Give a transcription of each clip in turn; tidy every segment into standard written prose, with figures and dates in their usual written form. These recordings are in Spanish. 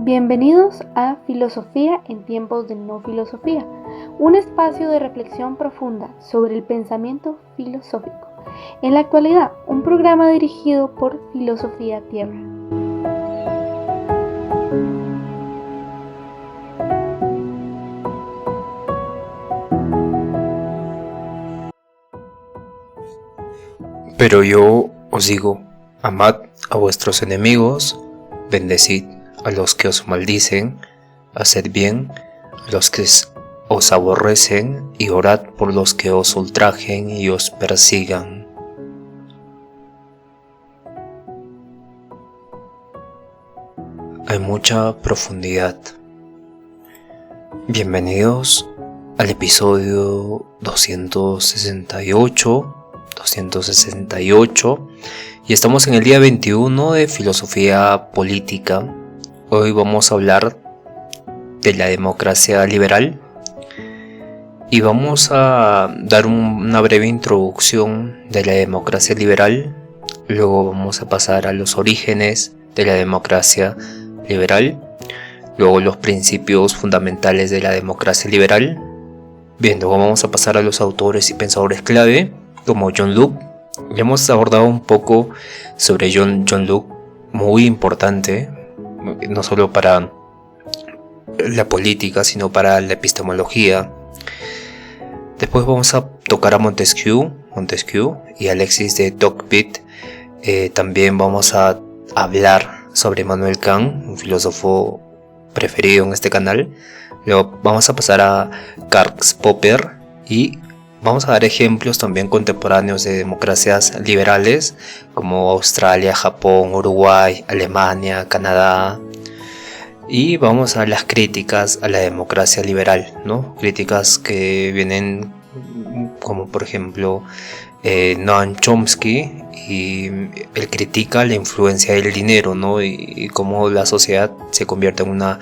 Bienvenidos a Filosofía en tiempos de no filosofía, un espacio de reflexión profunda sobre el pensamiento filosófico. En la actualidad, un programa dirigido por Filosofía Tierra. Pero yo os digo, amad a vuestros enemigos, bendecid a los que os maldicen, haced bien a los que os aborrecen y orad por los que os ultrajen y os persigan. Hay mucha profundidad. Bienvenidos al episodio 268 y estamos en el día 21 de Filosofía Política. Hoy vamos a hablar de la democracia liberal y vamos a dar una breve introducción de la democracia liberal. Luego vamos a pasar a los orígenes de la democracia liberal, luego los principios fundamentales de la democracia liberal. Bien, luego vamos a pasar a los autores y pensadores clave como John Locke. Ya hemos abordado un poco sobre John Locke, muy importante, no solo para la política, sino para la epistemología. Después vamos a tocar a Montesquieu y Alexis de Tocqueville. También vamos a hablar sobre Immanuel Kant, un filósofo preferido en este canal. Luego vamos a pasar a Karl Popper y vamos a dar ejemplos también contemporáneos de democracias liberales como Australia, Japón, Uruguay, Alemania, Canadá. Y vamos a las críticas a la democracia liberal, ¿no? Críticas que vienen como por ejemplo Noam Chomsky, y él critica la influencia del dinero, ¿no? Y cómo la sociedad se convierte en una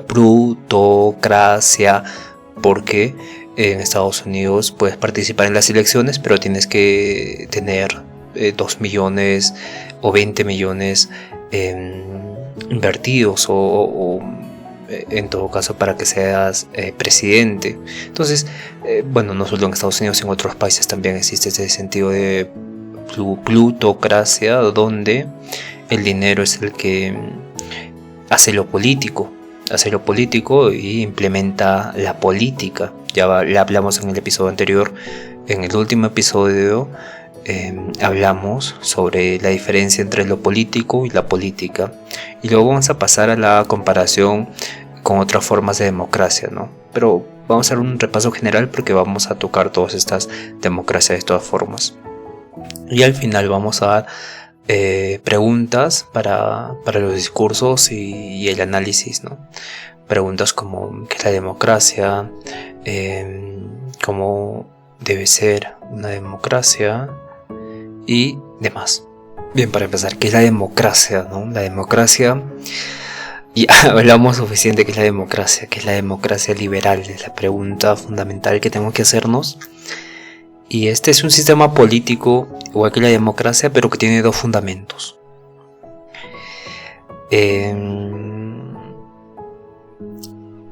plutocracia, porque en Estados Unidos puedes participar en las elecciones, pero tienes que tener 2 millones o 20 millones invertidos o en todo caso para que seas presidente. Entonces, no solo en Estados Unidos, en otros países también existe ese sentido de plutocracia, donde el dinero es el que hace lo político y implementa la política. Ya hablamos en el episodio anterior. En el último episodio hablamos sobre la diferencia entre lo político y la política, y luego vamos a pasar a la comparación con otras formas de democracia, ¿no? Pero vamos a hacer un repaso general porque vamos a tocar todas estas democracias de todas formas, y al final vamos a dar preguntas para los discursos y el análisis, ¿no? Preguntas como ¿qué es la democracia? ¿Cómo debe ser una democracia? Y demás. Bien, para empezar, ¿qué es la democracia, no? La democracia, y hablamos suficiente. ¿Qué es la democracia? ¿Qué es la democracia liberal? Es la pregunta fundamental que tenemos que hacernos. Y este es un sistema político igual que la democracia, pero que tiene dos fundamentos.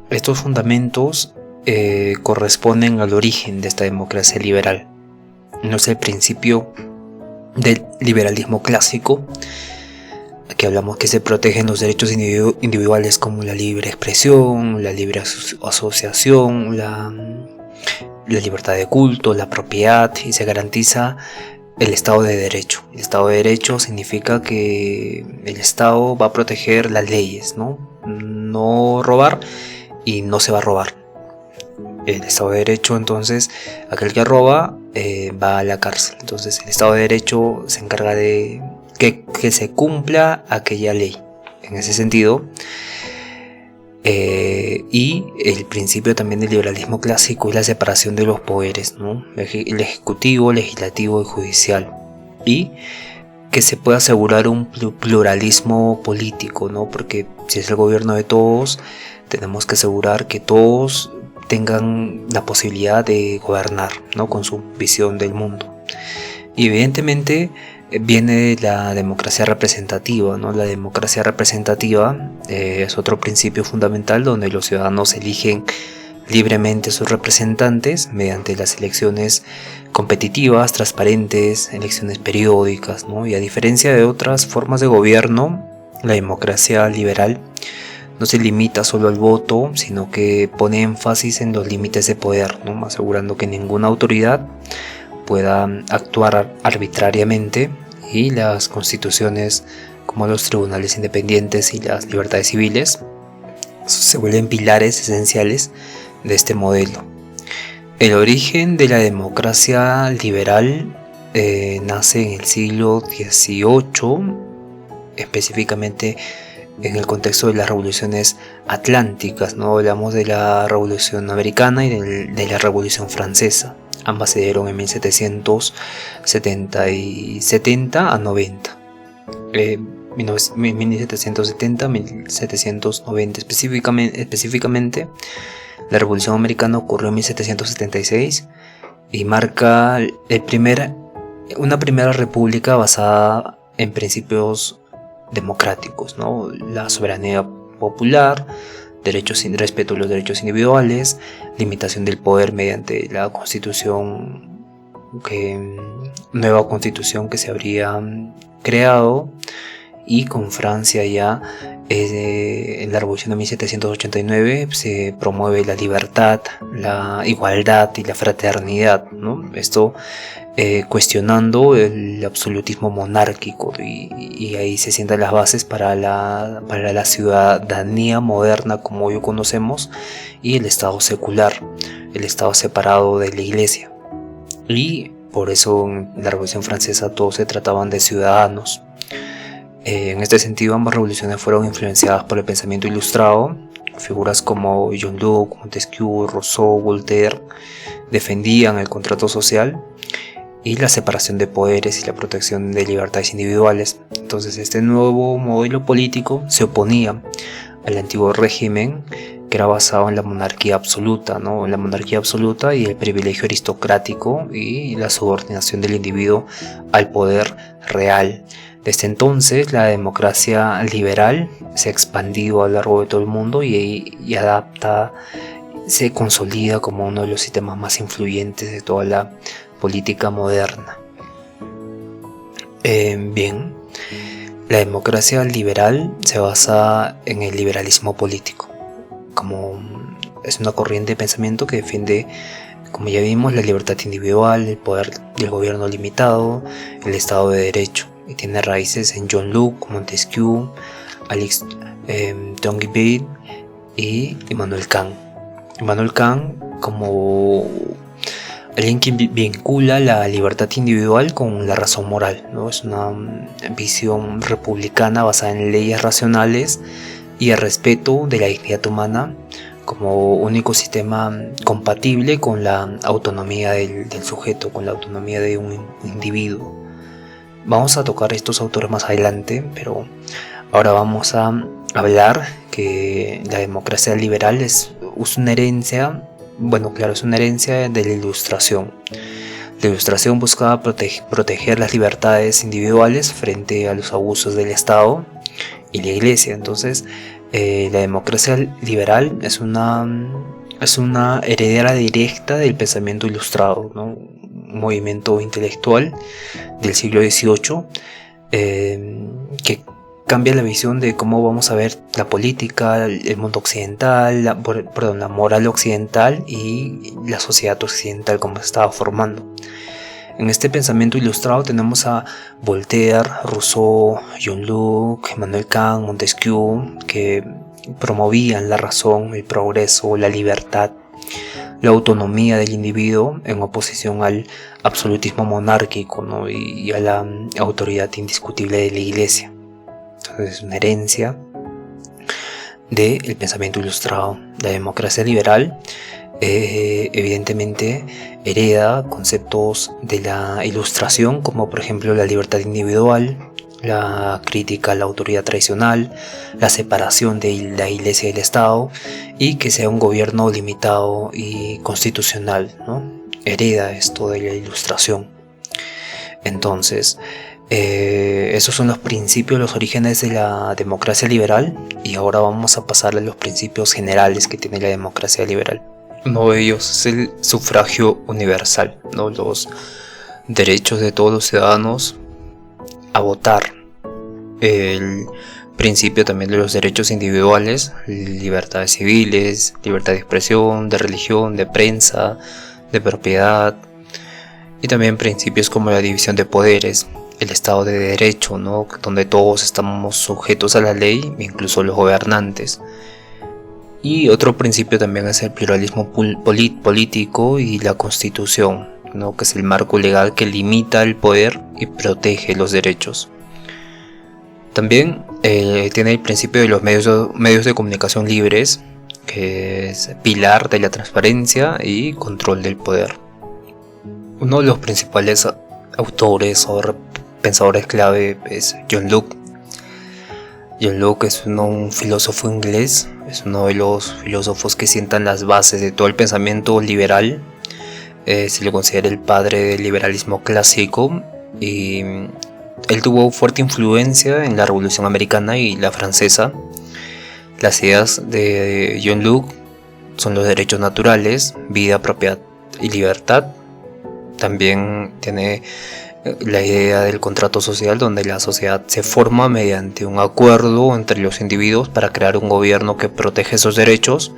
Estos fundamentos corresponden al origen de esta democracia liberal. No es el principio del liberalismo clásico. Aquí hablamos que se protegen los derechos individuales como la libre expresión, la libre asociación, la libertad de culto, la propiedad, y se garantiza el Estado de Derecho. El Estado de Derecho significa que el Estado va a proteger las leyes, no robar, y no se va a robar. El Estado de Derecho, entonces, aquel que roba va a la cárcel. Entonces el Estado de Derecho se encarga de que se cumpla aquella ley. En ese sentido, y el principio también del liberalismo clásico es la separación de los poderes, ¿no? El ejecutivo, legislativo y judicial, y que se pueda asegurar un pluralismo político, ¿no? Porque si es el gobierno de todos, tenemos que asegurar que todos tengan la posibilidad de gobernar, ¿no? Con su visión del mundo. Y evidentemente viene de la democracia representativa, ¿no? La democracia representativa es otro principio fundamental donde los ciudadanos eligen libremente sus representantes mediante las elecciones competitivas, transparentes, elecciones periódicas, ¿no? Y a diferencia de otras formas de gobierno, la democracia liberal no se limita solo al voto, sino que pone énfasis en los límites de poder, ¿no? Asegurando que ninguna autoridad pueda actuar arbitrariamente, y las constituciones, como los tribunales independientes y las libertades civiles, se vuelven pilares esenciales de este modelo. El origen de la democracia liberal nace en el siglo XVIII, específicamente en el contexto de las revoluciones atlánticas, ¿no? Hablamos de la Revolución Americana y de la Revolución Francesa. Ambas se dieron en 1770 a 90. 1770-1790 específicamente. La Revolución Americana ocurrió en 1776 y marca una primera república basada en principios democráticos, ¿no? La soberanía popular, respeto a los derechos individuales, limitación del poder mediante la nueva constitución que se habría creado, y con Francia ya en la Revolución de 1789 se promueve la libertad, la igualdad y la fraternidad, ¿no? Esto cuestionando el absolutismo monárquico, y ahí se sientan las bases para la ciudadanía moderna como hoy conocemos, y el Estado secular, el Estado separado de la Iglesia. Y por eso en la Revolución Francesa todos se trataban de ciudadanos. En este sentido, ambas revoluciones fueron influenciadas por el pensamiento ilustrado. Figuras como John Locke, Montesquieu, Rousseau, Voltaire defendían el contrato social y la separación de poderes y la protección de libertades individuales. Entonces, este nuevo modelo político se oponía al antiguo régimen, que era basado en la monarquía absoluta, ¿no? En la monarquía absoluta y el privilegio aristocrático y la subordinación del individuo al poder real. Desde entonces, la democracia liberal se ha expandido a lo largo de todo el mundo y se consolida como uno de los sistemas más influyentes de toda la política moderna. Bien, la democracia liberal se basa en el liberalismo político. Es una corriente de pensamiento que defiende, como ya vimos, la libertad individual, el poder del gobierno limitado, el Estado de Derecho, y tiene raíces en John Locke, Montesquieu, Alex Tocqueville y Immanuel Kant. Immanuel Kant como alguien que vincula la libertad individual con la razón moral, ¿no? Es una visión republicana basada en leyes racionales y el respeto de la dignidad humana como único sistema compatible con la autonomía del sujeto, con la autonomía de un individuo. Vamos a tocar estos autores más adelante, pero ahora vamos a hablar que la democracia liberal es una herencia, es una herencia de la Ilustración. La Ilustración buscaba proteger las libertades individuales frente a los abusos del Estado y la Iglesia. Entonces, la democracia liberal es una heredera directa del pensamiento ilustrado, ¿no? Un movimiento intelectual del siglo XVIII que cambia la visión de cómo vamos a ver la política, el mundo occidental, la moral occidental y la sociedad occidental como se estaba formando. En este pensamiento ilustrado tenemos a Voltaire, Rousseau, John Locke, Immanuel Kant, Montesquieu, que promovían la razón, el progreso, la libertad, la autonomía del individuo en oposición al absolutismo monárquico, ¿no? y a la autoridad indiscutible de la Iglesia. Entonces es una herencia del pensamiento ilustrado. La democracia liberal evidentemente hereda conceptos de la Ilustración, como por ejemplo la libertad individual, la crítica a la autoridad tradicional, la separación de la Iglesia y el Estado, y que sea un gobierno limitado y constitucional, ¿no? Hereda esto de la Ilustración. Entonces, Esos son los principios, los orígenes de la democracia liberal, y ahora vamos a pasar a los principios generales que tiene la democracia liberal. Uno de ellos es el sufragio universal, ¿no? Los derechos de todos los ciudadanos a votar. El principio también de los derechos individuales, libertades civiles, libertad de expresión, de religión, de prensa, de propiedad, y también principios como la división de poderes, el Estado de Derecho, ¿no? Donde todos estamos sujetos a la ley, incluso los gobernantes. Y otro principio también es el pluralismo político y la Constitución, ¿no? Que es el marco legal que limita el poder y protege los derechos. También tiene el principio de los medios de comunicación libres, que es pilar de la transparencia y control del poder. Uno de los principales autores o pensadores clave es John Locke. John Locke es un filósofo inglés, es uno de los filósofos que sientan las bases de todo el pensamiento liberal. Se le considera el padre del liberalismo clásico, y él tuvo fuerte influencia en la Revolución Americana y la Francesa. Las ideas de John Locke son los derechos naturales, vida, propiedad y libertad. También tiene la idea del contrato social, donde la sociedad se forma mediante un acuerdo entre los individuos para crear un gobierno que protege esos derechos.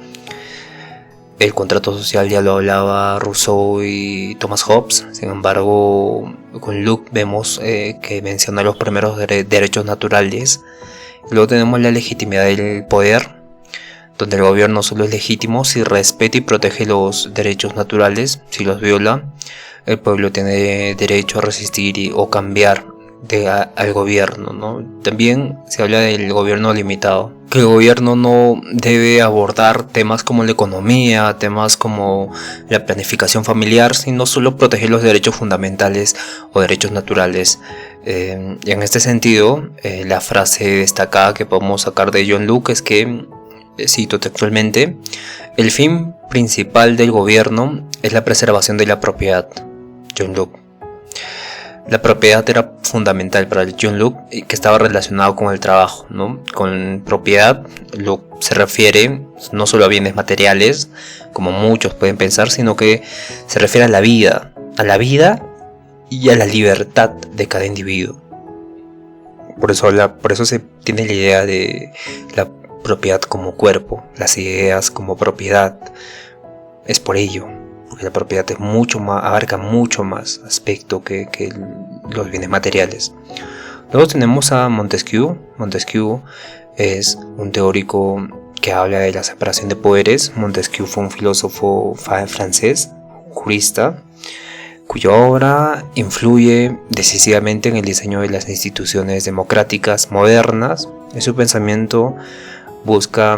El contrato social ya lo hablaba Rousseau y Thomas Hobbes. Sin embargo, con Locke vemos que menciona los primeros derechos naturales. Luego tenemos la legitimidad del poder, donde el gobierno solo es legítimo si respeta y protege los derechos naturales. Si los viola, el pueblo tiene derecho a resistir o cambiar al gobierno, ¿no? También se habla del gobierno limitado, que el gobierno no debe abordar temas como la economía, temas como la planificación familiar, sino solo proteger los derechos fundamentales o derechos naturales. Y en este sentido, la frase destacada que podemos sacar de John Locke es que, cito textualmente: el fin principal del gobierno es la preservación de la propiedad. John Locke. La propiedad era fundamental para John Locke, que estaba relacionado con el trabajo, ¿no? Con propiedad se refiere no solo a bienes materiales, como muchos pueden pensar, sino que se refiere a la vida y a la libertad de cada individuo. Por eso se tiene la idea de la propiedad como cuerpo, las ideas como propiedad. Es por ello, porque la propiedad es abarca mucho más aspecto que los bienes materiales. Luego tenemos a Montesquieu. Montesquieu es un teórico que habla de la separación de poderes. Montesquieu fue un filósofo francés, jurista, cuya obra influye decisivamente en el diseño de las instituciones democráticas modernas. En su pensamiento busca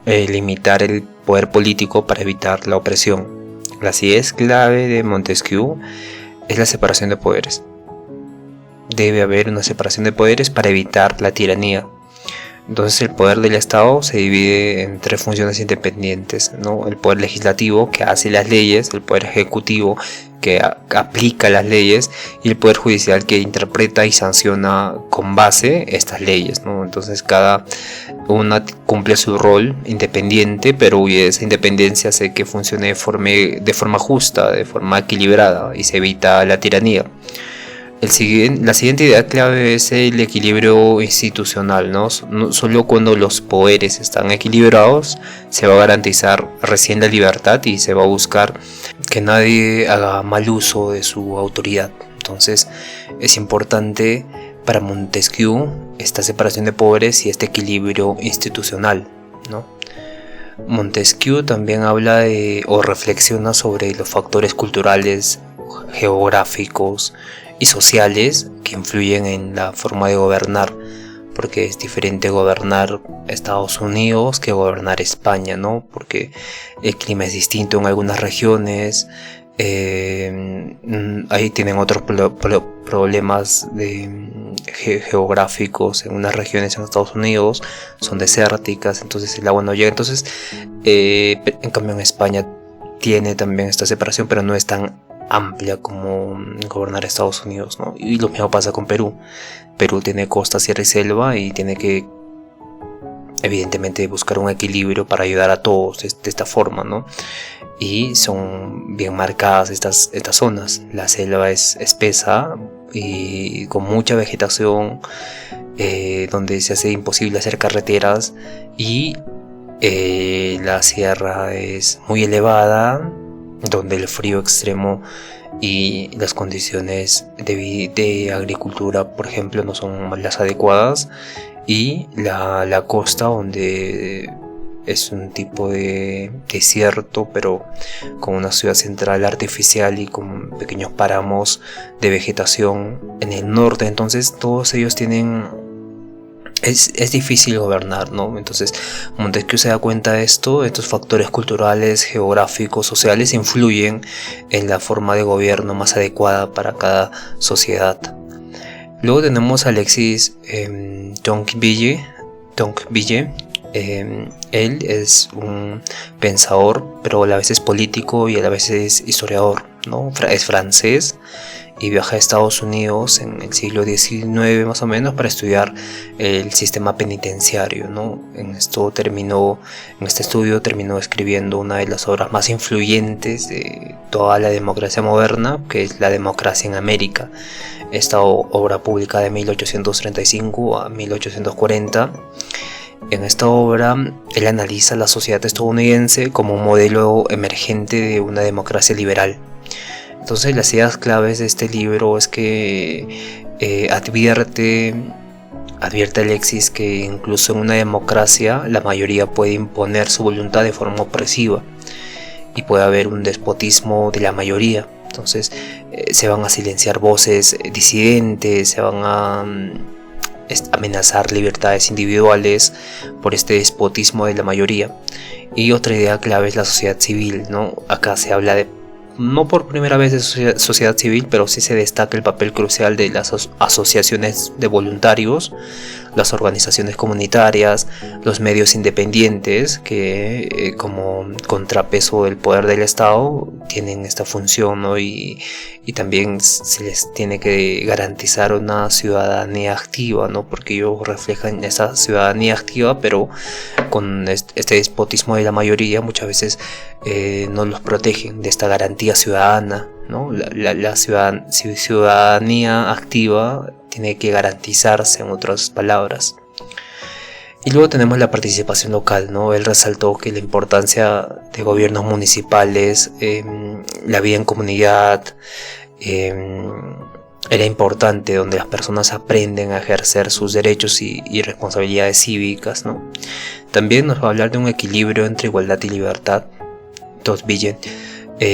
limitar el poder político para evitar la opresión. La idea clave de Montesquieu es la separación de poderes. Debe haber una separación de poderes para evitar la tiranía. Entonces el poder del Estado se divide en tres funciones independientes, ¿no? El poder legislativo, que hace las leyes; el poder ejecutivo, que aplica las leyes; y el poder judicial, que interpreta y sanciona con base estas leyes, ¿no? Entonces cada una cumple su rol independiente, pero esa independencia hace que funcione de forma justa, de forma equilibrada, y se evita la tiranía. La siguiente idea clave es el equilibrio institucional, ¿no? Solo cuando los poderes están equilibrados se va a garantizar recién la libertad, y se va a buscar que nadie haga mal uso de su autoridad. Entonces es importante para Montesquieu esta separación de poderes y este equilibrio institucional, ¿no? Montesquieu también habla o reflexiona sobre los factores culturales, geográficos y sociales que influyen en la forma de gobernar, porque es diferente gobernar Estados Unidos que gobernar España, ¿no? Porque el clima es distinto en algunas regiones. Ahí tienen otros problemas geográficos. En unas regiones en Estados Unidos son desérticas, entonces el agua no llega. Entonces en cambio en España tiene también esta separación, pero no es tan amplia como gobernar Estados Unidos, ¿no? Y lo mismo pasa con Perú. Perú tiene costa, sierra y selva y tiene que evidentemente buscar un equilibrio para ayudar a todos de esta forma, ¿no? Y son bien marcadas estas zonas. La selva es espesa y con mucha vegetación, donde se hace imposible hacer carreteras, y la sierra es muy elevada, donde el frío extremo y las condiciones de agricultura, por ejemplo, no son las adecuadas, y la costa, donde es un tipo de desierto, pero con una ciudad central artificial y con pequeños páramos de vegetación en el norte. Entonces todos ellos tienen... Es difícil gobernar, ¿no? Entonces Montesquieu se da cuenta de esto. Estos factores culturales, geográficos, sociales influyen en la forma de gobierno más adecuada para cada sociedad. Luego tenemos a Alexis Tocqueville. Él es un pensador, pero a la vez es político y a la vez es historiador, ¿no? Es francés y viaja a Estados Unidos en el siglo XIX más o menos para estudiar el sistema penitenciario, ¿no? En este estudio terminó escribiendo una de las obras más influyentes de toda la democracia moderna, que es La democracia en América. Esta obra pública de 1835 a 1840. En esta obra él analiza la sociedad estadounidense como un modelo emergente de una democracia liberal. Entonces las ideas claves de este libro es que advierte Alexis que incluso en una democracia la mayoría puede imponer su voluntad de forma opresiva y puede haber un despotismo de la mayoría. Entonces se van a silenciar voces disidentes, se van a amenazar libertades individuales por este despotismo de la mayoría. Y otra idea clave es la sociedad civil, ¿no? Acá se habla de, no por primera vez, de sociedad civil, pero sí se destaca el papel crucial de las asociaciones de voluntarios, las organizaciones comunitarias, los medios independientes que como contrapeso del poder del Estado tienen esta función, ¿no? Y también se les tiene que garantizar una ciudadanía activa, ¿no? Porque ellos reflejan esa ciudadanía activa, pero con este despotismo de la mayoría muchas veces no los protegen de esta garantía ciudadana, ¿no? La ciudadanía activa tiene que garantizarse, en otras palabras. Y luego tenemos la participación local, ¿no? Él resaltó que la importancia de gobiernos municipales, la vida en comunidad, era importante, donde las personas aprenden a ejercer sus derechos y responsabilidades cívicas, ¿no? También nos va a hablar de un equilibrio entre igualdad y libertad. Tocqueville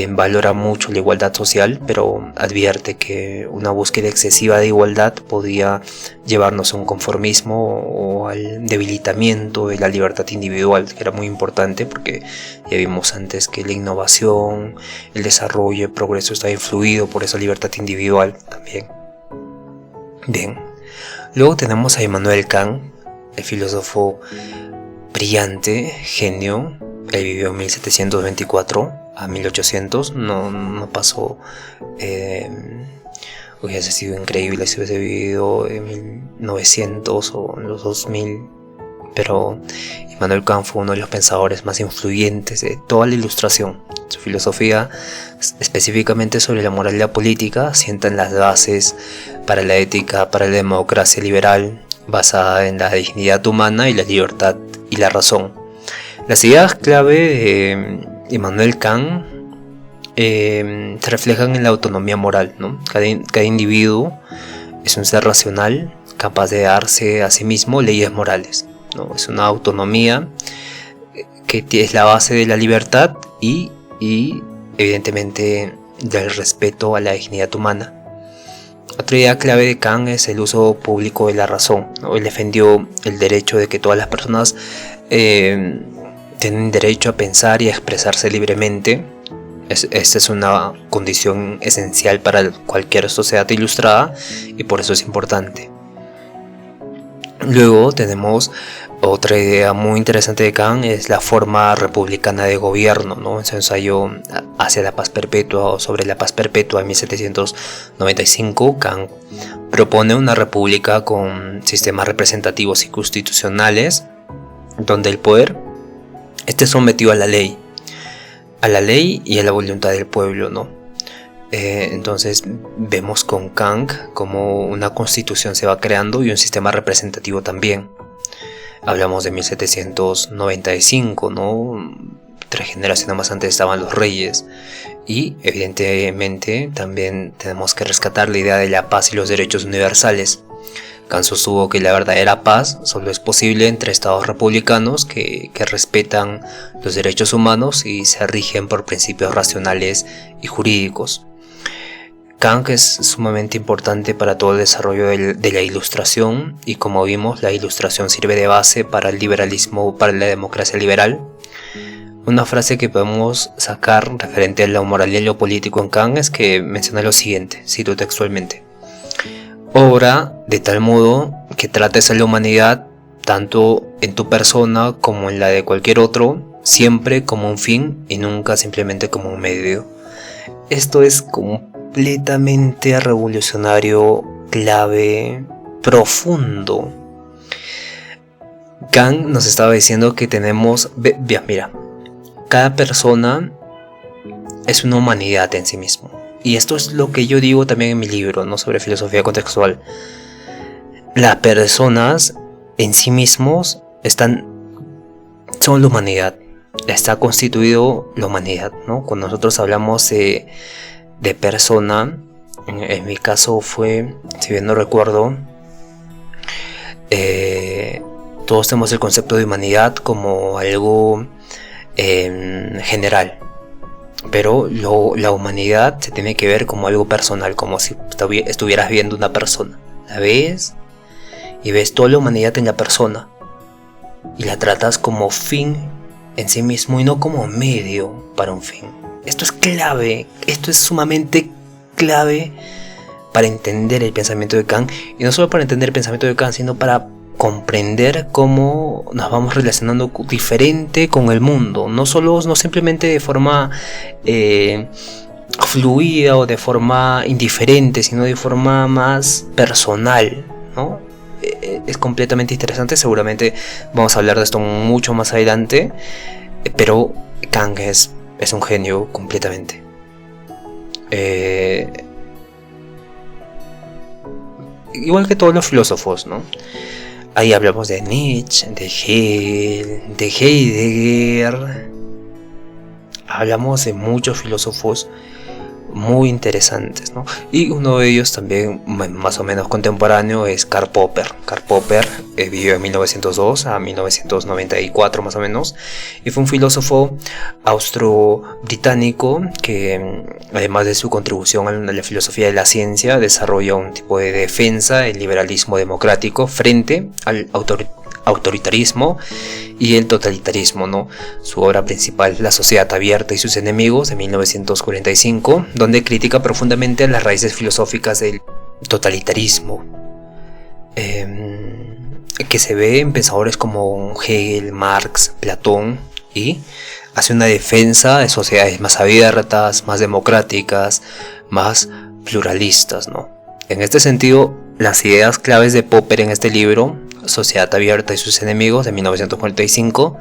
valora mucho la igualdad social, pero advierte que una búsqueda excesiva de igualdad podía llevarnos a un conformismo o al debilitamiento de la libertad individual, que era muy importante porque ya vimos antes que la innovación, el desarrollo, el progreso está influido por esa libertad individual también. Bien, luego tenemos a Immanuel Kant, el filósofo brillante, genio. Él vivió en 1724 a 1800, no pasó, hubiese sido increíble si hubiese vivido en 1900 o en los 2000, pero Immanuel Kant fue uno de los pensadores más influyentes de toda la Ilustración. Su filosofía, específicamente sobre la moral y la política, sientan las bases para la ética, para la democracia liberal, basada en la dignidad humana y la libertad y la razón. Las ideas clave de Immanuel Kant se reflejan en la autonomía moral, ¿no? Cada individuo es un ser racional, capaz de darse a sí mismo leyes morales, ¿no? Es una autonomía que es la base de la libertad y evidentemente del respeto a la dignidad humana. Otra idea clave de Kant es el uso público de la razón, ¿no? Él defendió el derecho de que todas las personas tienen derecho a pensar y a expresarse libremente. Esta es una condición esencial para cualquier sociedad ilustrada y por eso es importante. Luego tenemos Otra idea muy interesante de Kant es la forma republicana de gobierno, ¿no? En su ensayo hacia la paz perpetua o sobre la paz perpetua en 1795, Kant propone una república con sistemas representativos y constitucionales donde el poder esté sometido a la ley y a la voluntad del pueblo, ¿no? Entonces vemos con Kant como una constitución se va creando y un sistema representativo también. Hablamos de 1795, ¿no? 3 generaciones más antes estaban los reyes. Y evidentemente también tenemos que rescatar la idea de la paz y los derechos universales. Kant sostuvo que la verdadera paz solo es posible entre estados republicanos que respetan los derechos humanos y se rigen por principios racionales y jurídicos. Kant es sumamente importante para todo el desarrollo de la Ilustración, y como vimos, la Ilustración sirve de base para el liberalismo, para la democracia liberal. Una frase que podemos sacar referente a lo moral y lo político en Kant es que menciona lo siguiente, cito textualmente: obra de tal modo que trates a la humanidad, tanto en tu persona como en la de cualquier otro, siempre como un fin y nunca simplemente como un medio. Esto es completamente revolucionario, clave, profundo. Kant nos estaba diciendo que tenemos, mira, cada persona es una humanidad en sí mismo. Y esto es lo que yo digo también en mi libro, ¿no? Sobre filosofía contextual. Las personas en sí mismos son la humanidad. Está constituido la humanidad, ¿no? Cuando nosotros hablamos de persona, en mi caso fue, si bien no recuerdo, todos tenemos el concepto de humanidad como algo general, pero la humanidad se tiene que ver como algo personal, como si estuvieras viendo una persona. La ves y ves toda la humanidad en la persona y la tratas como fin en sí mismo y no como medio para un fin. Esto es clave, esto es sumamente clave para entender el pensamiento de Kant, y no solo para entender el pensamiento de Kant, sino para comprender cómo nos vamos relacionando diferente con el mundo, no simplemente de forma fluida o de forma indiferente, sino de forma más personal, ¿no? Es completamente interesante, seguramente vamos a hablar de esto mucho más adelante, pero Kant es un genio completamente. Igual que todos los filósofos, ¿no? Ahí hablamos de Nietzsche, de Hegel, de Heidegger. Hablamos de muchos filósofos muy interesantes, ¿no? Y uno de ellos también más o menos contemporáneo es Karl Popper. Karl Popper vivió en 1902 a 1994 más o menos, y fue un filósofo austro-británico que, además de su contribución a la filosofía de la ciencia, desarrolla un tipo de defensa del liberalismo democrático frente al autoritarismo y el totalitarismo, ¿no? Su obra principal es La sociedad abierta y sus enemigos, de 1945, donde critica profundamente las raíces filosóficas del totalitarismo, que se ve en pensadores como Hegel, Marx, Platón, y hace una defensa de sociedades más abiertas, más democráticas, más pluralistas, ¿no? En este sentido, las ideas claves de Popper en este libro, Sociedad abierta y sus enemigos, de 1945,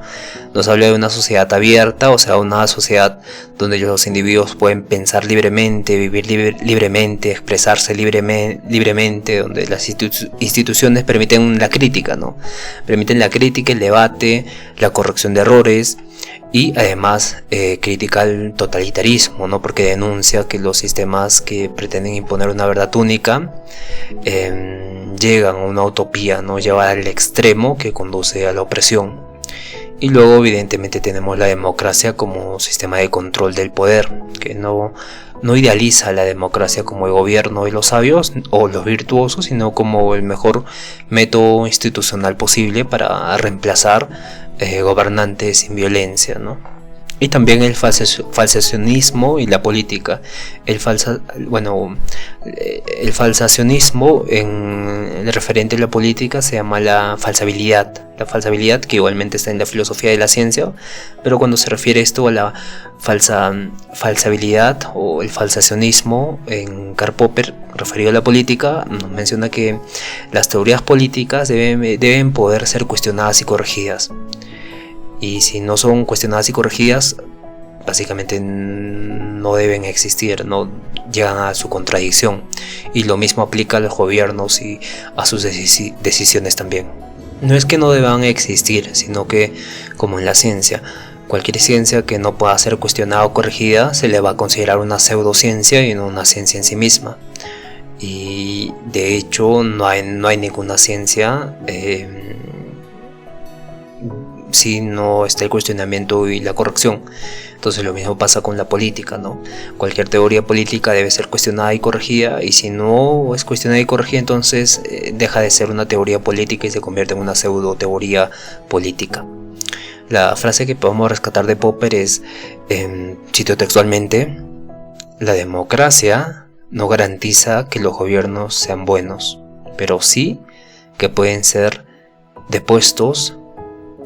nos habla de una sociedad abierta, o sea, una sociedad donde los individuos pueden pensar libremente, vivir libremente, expresarse libremente, donde las instituciones permiten la crítica, ¿no? Permiten la crítica, el debate, la corrección de errores, y además critica el totalitarismo, ¿no? Porque denuncia que los sistemas que pretenden imponer una verdad única llegan a una utopía, ¿no? Lleva al extremo que conduce a la opresión. Y luego evidentemente tenemos la democracia como sistema de control del poder, que no idealiza la democracia como el gobierno de los sabios o los virtuosos, sino como el mejor método institucional posible para reemplazar gobernantes sin violencia, ¿no? Y también el falsacionismo y la política. El falsacionismo en el referente a la política se llama la falsabilidad. La falsabilidad, que igualmente está en la filosofía de la ciencia, pero cuando se refiere esto a la falsabilidad o el falsacionismo en Karl Popper, referido a la política, nos menciona que las teorías políticas deben poder ser cuestionadas y corregidas. Y si no son cuestionadas y corregidas, básicamente no deben existir, no llegan a su contradicción. Y lo mismo aplica a los gobiernos y a sus decisiones también. No es que no deban existir, sino que, como en la ciencia, cualquier ciencia que no pueda ser cuestionada o corregida se le va a considerar una pseudociencia y no una ciencia en sí misma. Y de hecho no hay ninguna ciencia si no está el cuestionamiento y la corrección. Entonces lo mismo pasa con la política, ¿no? Cualquier teoría política debe ser cuestionada y corregida, y si no es cuestionada y corregida, entonces deja de ser una teoría política y se convierte en una pseudo teoría política. La frase que podemos rescatar de Popper es, cito textualmente: la democracia no garantiza que los gobiernos sean buenos, pero sí que pueden ser depuestos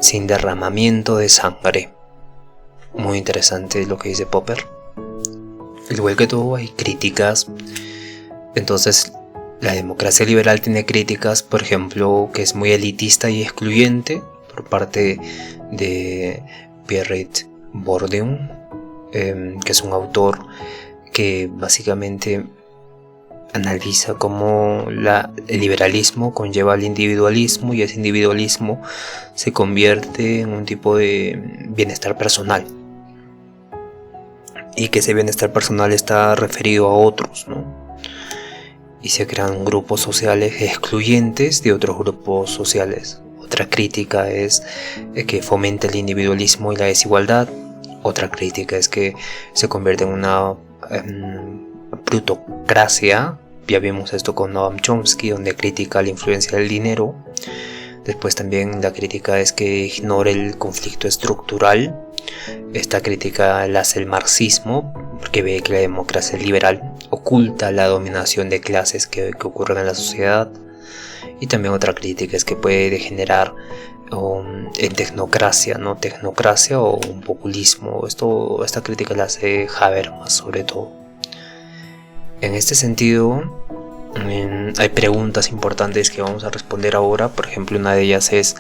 sin derramamiento de sangre. Muy interesante lo que dice Popper. Igual que todo, hay críticas. Entonces, la democracia liberal tiene críticas, por ejemplo, que es muy elitista y excluyente por parte de Pierre Bourdieu, que es un autor que básicamente analiza cómo el liberalismo conlleva al individualismo, y ese individualismo se convierte en un tipo de bienestar personal, y que ese bienestar personal está referido a otros, ¿no? Y se crean grupos sociales excluyentes de otros grupos sociales. Otra crítica es que fomenta el individualismo y la desigualdad. Otra crítica es que se convierte en una plutocracia. Ya vimos esto con Noam Chomsky, donde critica la influencia del dinero. Después también la crítica es que ignora el conflicto estructural. Esta crítica la hace el marxismo, porque ve que la democracia liberal oculta la dominación de clases que ocurren en la sociedad. Y también otra crítica es que puede degenerar en tecnocracia, ¿no? Tecnocracia o un populismo. Esta crítica la hace Habermas, sobre todo. En este sentido, hay preguntas importantes que vamos a responder ahora. Por ejemplo, una de ellas es: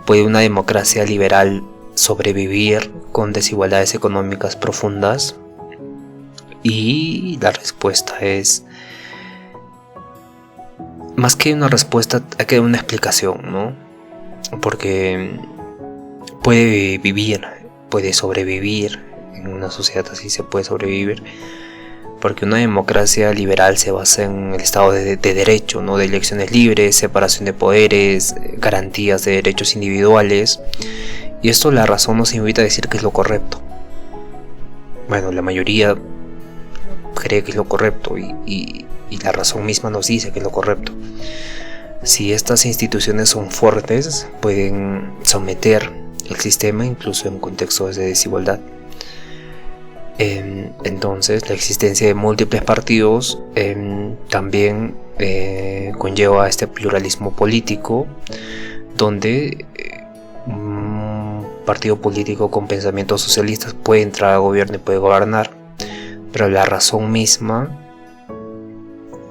¿puede una democracia liberal sobrevivir con desigualdades económicas profundas? Y la respuesta es, más que una respuesta, hay que dar una explicación, ¿no? Porque puede sobrevivir en una sociedad así, se puede sobrevivir, porque una democracia liberal se basa en el Estado de Derecho, ¿no? De elecciones libres, separación de poderes, garantías de derechos individuales. Y esto, la razón nos invita a decir que es lo correcto. Bueno, la mayoría cree que es lo correcto, y la razón misma nos dice que es lo correcto. Si estas instituciones son fuertes, pueden someter el sistema incluso en contextos de desigualdad. Entonces, la existencia de múltiples partidos también conlleva este pluralismo político, donde un partido político con pensamientos socialistas puede entrar al gobierno y puede gobernar, pero la razón misma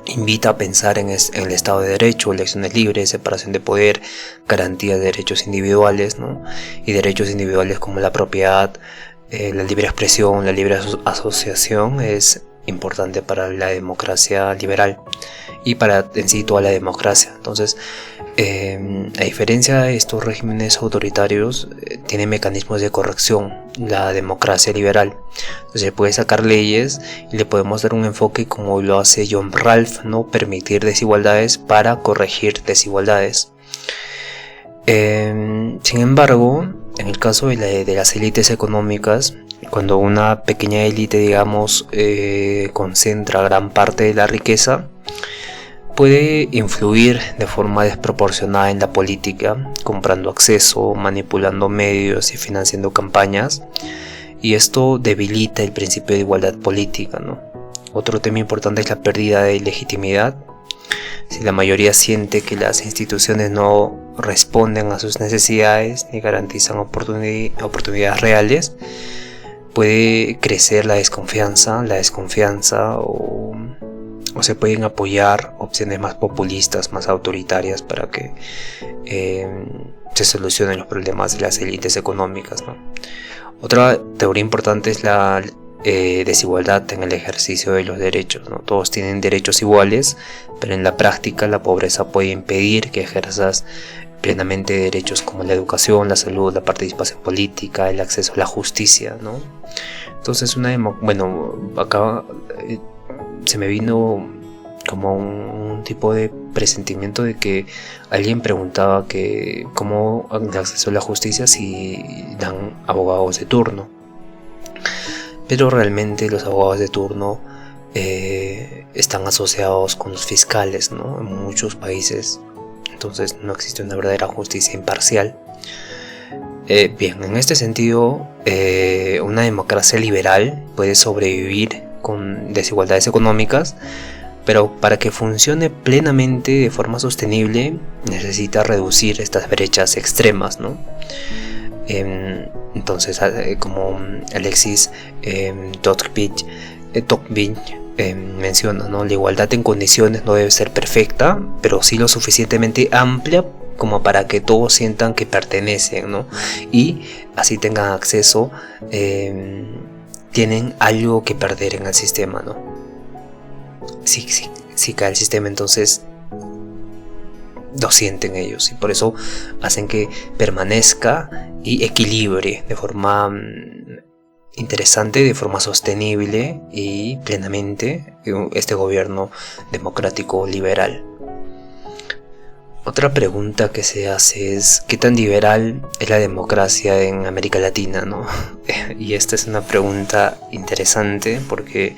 invita a pensar en el Estado de Derecho, elecciones libres, separación de poder, garantía de derechos individuales, ¿no? Y derechos individuales como la propiedad, la libre expresión, la libre asociación es importante para la democracia liberal y para en sí toda la democracia. Entonces, a diferencia de estos regímenes autoritarios, tiene mecanismos de corrección la democracia liberal. Entonces se puede sacar leyes y le podemos dar un enfoque como lo hace John Ralph, ¿no? Permitir desigualdades para corregir desigualdades. Sin embargo, en el caso de las élites económicas, cuando una pequeña élite, digamos, concentra gran parte de la riqueza, puede influir de forma desproporcionada en la política, comprando acceso, manipulando medios y financiando campañas. y esto debilita el principio de igualdad política, ¿no? Otro tema importante es la pérdida de legitimidad. Si la mayoría siente que las instituciones no responden a sus necesidades ni garantizan oportunidades reales, puede crecer la desconfianza o se pueden apoyar opciones más populistas, más autoritarias para que se solucionen los problemas de las élites económicas, ¿no? Otra teoría importante es la desigualdad en el ejercicio de los derechos, ¿no? Todos tienen derechos iguales, pero en la práctica la pobreza puede impedir que ejerzas plenamente derechos como la educación, la salud, la participación política, el acceso a la justicia, ¿no? Entonces acá se me vino como un tipo de presentimiento de que alguien preguntaba que cómo el acceso a la justicia si dan abogados de turno. Pero realmente los abogados de turno están asociados con los fiscales, ¿no? En muchos países. Entonces no existe una verdadera justicia imparcial. Bien, en este sentido, una democracia liberal puede sobrevivir con desigualdades económicas, pero para que funcione plenamente de forma sostenible necesita reducir estas brechas extremas, ¿no? Entonces, como Alexis Tocqueville menciona, ¿no? La igualdad en condiciones no debe ser perfecta, pero sí lo suficientemente amplia como para que todos sientan que pertenecen, ¿no? Y así tengan acceso, tienen algo que perder en el sistema, ¿no? Si cae el sistema, entonces lo sienten ellos, y por eso hacen que permanezca y equilibre de forma interesante, de forma sostenible y plenamente este gobierno democrático liberal. Otra pregunta que se hace es ¿qué tan liberal es la democracia en América Latina, ¿no? Y esta es una pregunta interesante porque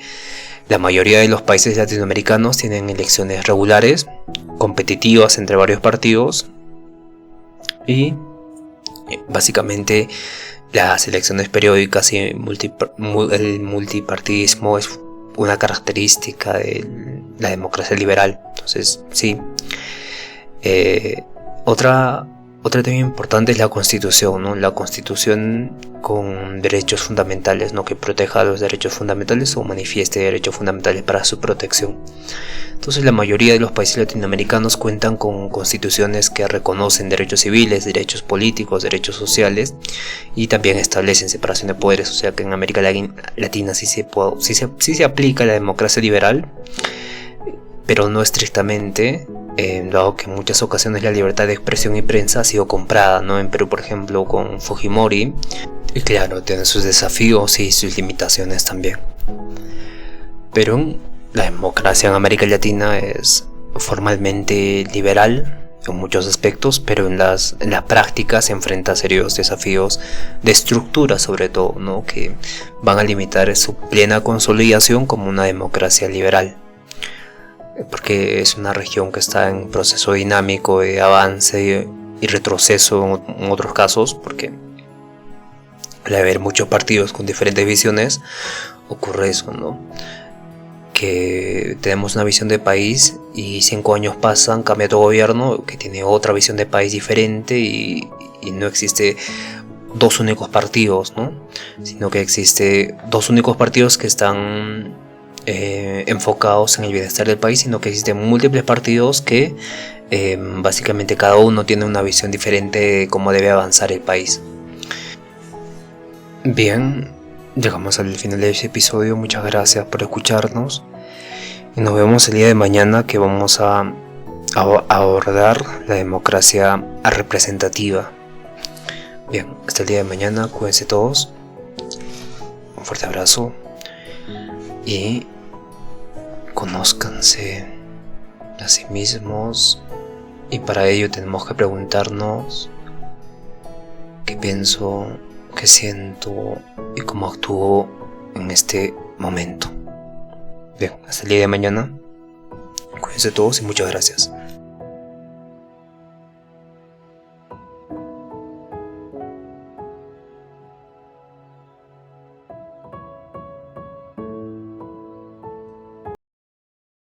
la mayoría de los países latinoamericanos tienen elecciones regulares, competitivas entre varios partidos, y básicamente las elecciones periódicas y el multipartidismo es una característica de la democracia liberal. Entonces, sí. Otra tema importante es la Constitución, ¿no? La Constitución con derechos fundamentales, ¿no? Que proteja los derechos fundamentales o manifieste derechos fundamentales para su protección. Entonces, la mayoría de los países latinoamericanos cuentan con constituciones que reconocen derechos civiles, derechos políticos, derechos sociales, y también establecen separación de poderes. O sea que en América Latina sí se aplica la democracia liberal, pero no estrictamente, dado que en muchas ocasiones la libertad de expresión y prensa ha sido comprada, ¿no? En Perú, por ejemplo, con Fujimori, y claro, tiene sus desafíos y sus limitaciones también. Pero la democracia en América Latina es formalmente liberal en muchos aspectos, pero en la práctica se enfrenta a serios desafíos de estructura, sobre todo, ¿no? Que van a limitar su plena consolidación como una democracia liberal, porque es una región que está en proceso dinámico de avance y retroceso en otros casos, porque al haber muchos partidos con diferentes visiones ocurre eso, ¿no? Que tenemos una visión de país y 5 años pasan, cambia todo gobierno que tiene otra visión de país diferente y no existe dos únicos partidos, ¿no? Sino que existe dos únicos partidos que están enfocados en el bienestar del país, sino que existen múltiples partidos que básicamente cada uno tiene una visión diferente de cómo debe avanzar el país. Bien, llegamos al final de este episodio. Muchas gracias por escucharnos y nos vemos el día de mañana, que vamos a abordar la democracia representativa. Bien, hasta el día de mañana, cuídense todos, un fuerte abrazo y conózcanse a sí mismos, y para ello tenemos que preguntarnos qué pienso, qué siento y cómo actúo en este momento. Bien, hasta el día de mañana, cuídense todos y muchas gracias.